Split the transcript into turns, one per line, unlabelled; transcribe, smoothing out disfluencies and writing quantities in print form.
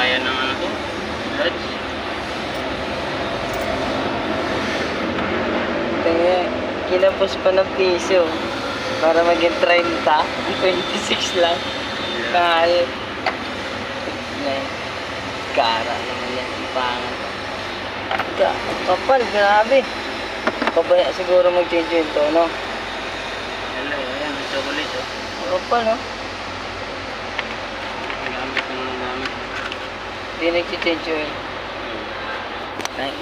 kaya ng ano to. Dodge.
Kaya, kinapos pa ng piso. Para maging 30. 26 lang. Kahit. Kara naman yan. Ipangan. Kapal, grabe. Pabaya siguro mag-change yun to, no?
Hello, ayan. Chocolate, oh.
Kapal, no?
Gamit ng gamit.
Hindi nag-change yun. Ay,